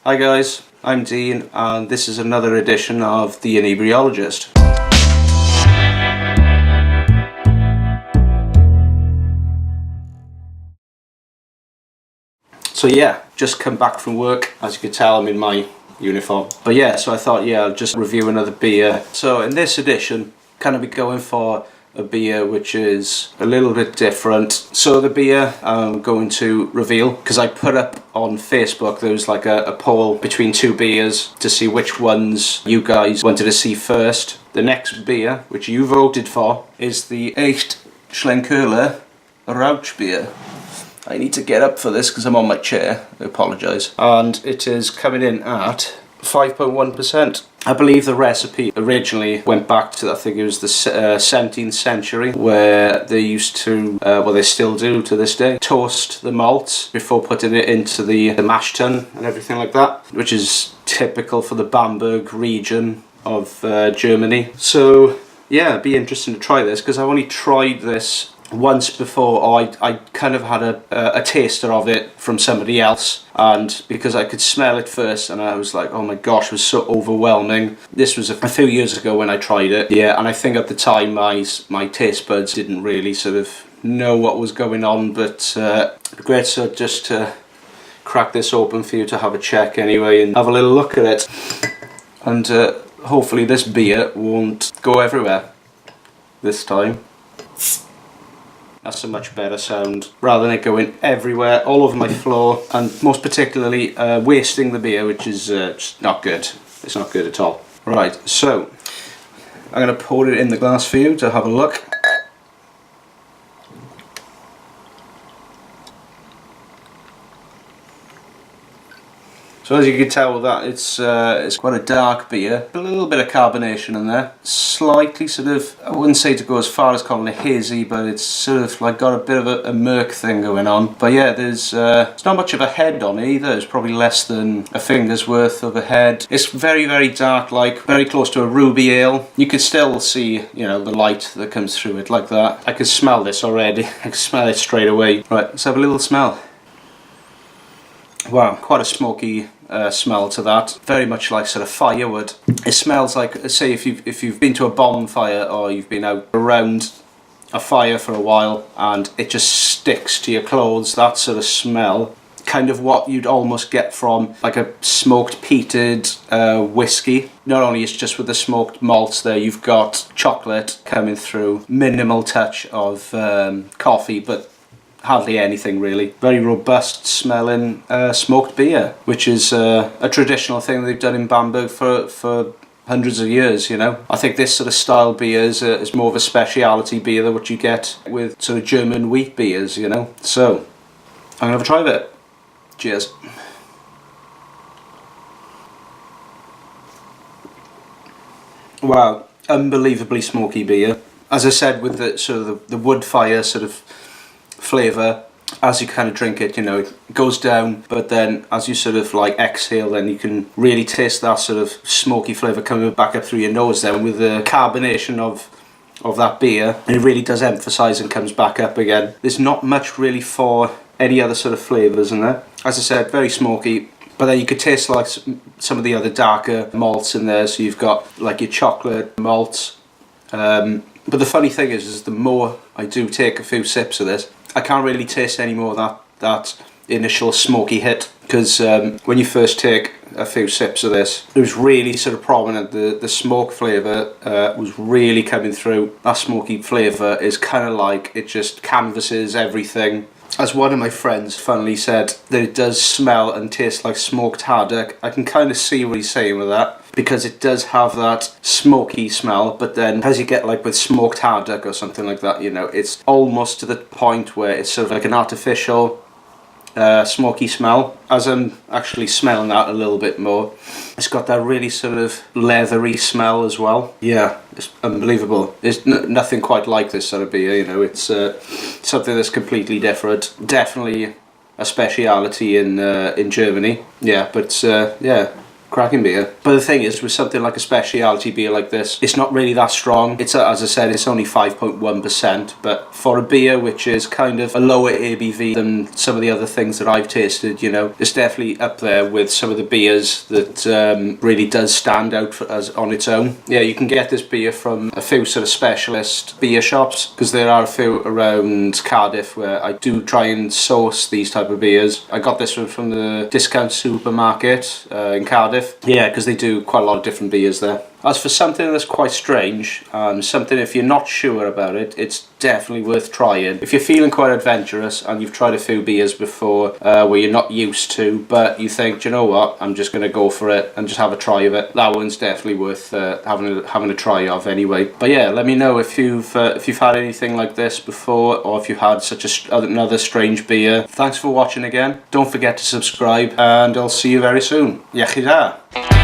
Hi guys, I'm Dean and this is another edition of The Inebriologist. So yeah, just come back from work. As you can tell, I'm in my uniform. But yeah, so I thought, I'll just review another beer. So in this edition, kind of be going for a beer which is a little bit different. So the beer I'm going to reveal, because I put up on Facebook, there was like a poll between two beers to see which ones you guys wanted to see first. The next beer, which you voted for, is the Aecht Schlenkerla Rauchbier. I need to get up for this because I'm on my chair, I apologise. And it is coming in at 5.1%. I believe the recipe originally went back to, I think it was the 17th century, where they used to, well they still do to this day, toast the malts before putting it into the mash tun and everything like that, which is typical for the Bamberg region of Germany. So yeah, it'd be interesting to try this because I've only tried this once before. I kind of had a taster of it from somebody else, and because I could smell it first and I was like, oh my gosh, it was so overwhelming. This was a few years ago when I tried it, yeah, and I think at the time my taste buds didn't really sort of know what was going on, but great. So just to crack this open for you to have a check anyway and have a little look at it, and hopefully this beer won't go everywhere this time. That's a much better sound, rather than it going everywhere, all over my floor, and most particularly wasting the beer, which is just not good. It's not good at all. Right, so I'm going to pour it in the glass for you to have a look. So as you can tell with that, it's quite a dark beer. A little bit of carbonation in there. Slightly sort of, I wouldn't say to go as far as calling it hazy, but it's sort of like got a bit of a murk thing going on. But yeah, there's not much of a head on it either. It's probably less than a finger's worth of a head. It's very, very dark, like very close to a ruby ale. You can still see, the light that comes through it like that. I can smell this already. I can smell it straight away. Right, let's have a little smell. Wow, quite a smoky smell to that. Very much like sort of firewood. It smells like, say, if you've been to a bonfire or you've been out around a fire for a while and it just sticks to your clothes. That sort of smell, kind of what you'd almost get from like a smoked peated whiskey. Not only is just with the smoked malts there, you've got chocolate coming through, minimal touch of coffee, but hardly anything really. Very robust smelling smoked beer, which is a traditional thing they've done in Bamberg for hundreds of years, I think this sort of style beer is more of a speciality beer than what you get with sort of German wheat beers, So, I'm going to have a try of it. Cheers. Wow, unbelievably smoky beer. As I said, with the sort of the wood fire sort of flavour, as you kind of drink it, it goes down, but then as you sort of like exhale, then you can really taste that sort of smoky flavour coming back up through your nose then with the carbonation of that beer. And it really does emphasise and comes back up again. There's not much really for any other sort of flavours in there. As I said, very smoky, but then you could taste like some of the other darker malts in there. So you've got like your chocolate malts. But the funny thing is the more I do take a few sips of this, I can't really taste any more of that initial smoky hit, because when you first take a few sips of this, it was really sort of prominent. The smoke flavour was really coming through. That smoky flavour is kind of like, it just canvases everything. As one of my friends funnily said, that it does smell and taste like smoked haddock. I can kind of see what he's saying with that, because it does have that smoky smell, but then as you get like with smoked haddock or something like that, it's almost to the point where it's sort of like an artificial smoky smell. As I'm actually smelling that a little bit more, it's got that really sort of leathery smell as well. Yeah, it's unbelievable. There's nothing quite like this sort of beer, it's something that's completely different. Definitely a speciality in Germany. Yeah, but yeah, Cracking beer. But the thing is, with something like a speciality beer like this, it's not really that strong. It's, as I said, it's only 5.1%, but for a beer which is kind of a lower ABV than some of the other things that I've tasted, you know, it's definitely up there with some of the beers that really does stand out as on its own. Yeah, you can get this beer from a few sort of specialist beer shops, because there are a few around Cardiff where I do try and source these type of beers. I got this one from the discount supermarket in Cardiff. Yeah, because they do quite a lot of different beers there. As for something that's quite strange, something if you're not sure about it, it's definitely worth trying. If you're feeling quite adventurous and you've tried a few beers before where you're not used to, but you think, do you know what, I'm just going to go for it and just have a try of it, that one's definitely worth having a try of anyway. But yeah, let me know if you've had anything like this before, or if you've had such another strange beer. Thanks for watching again. Don't forget to subscribe, and I'll see you very soon. Iechyd da!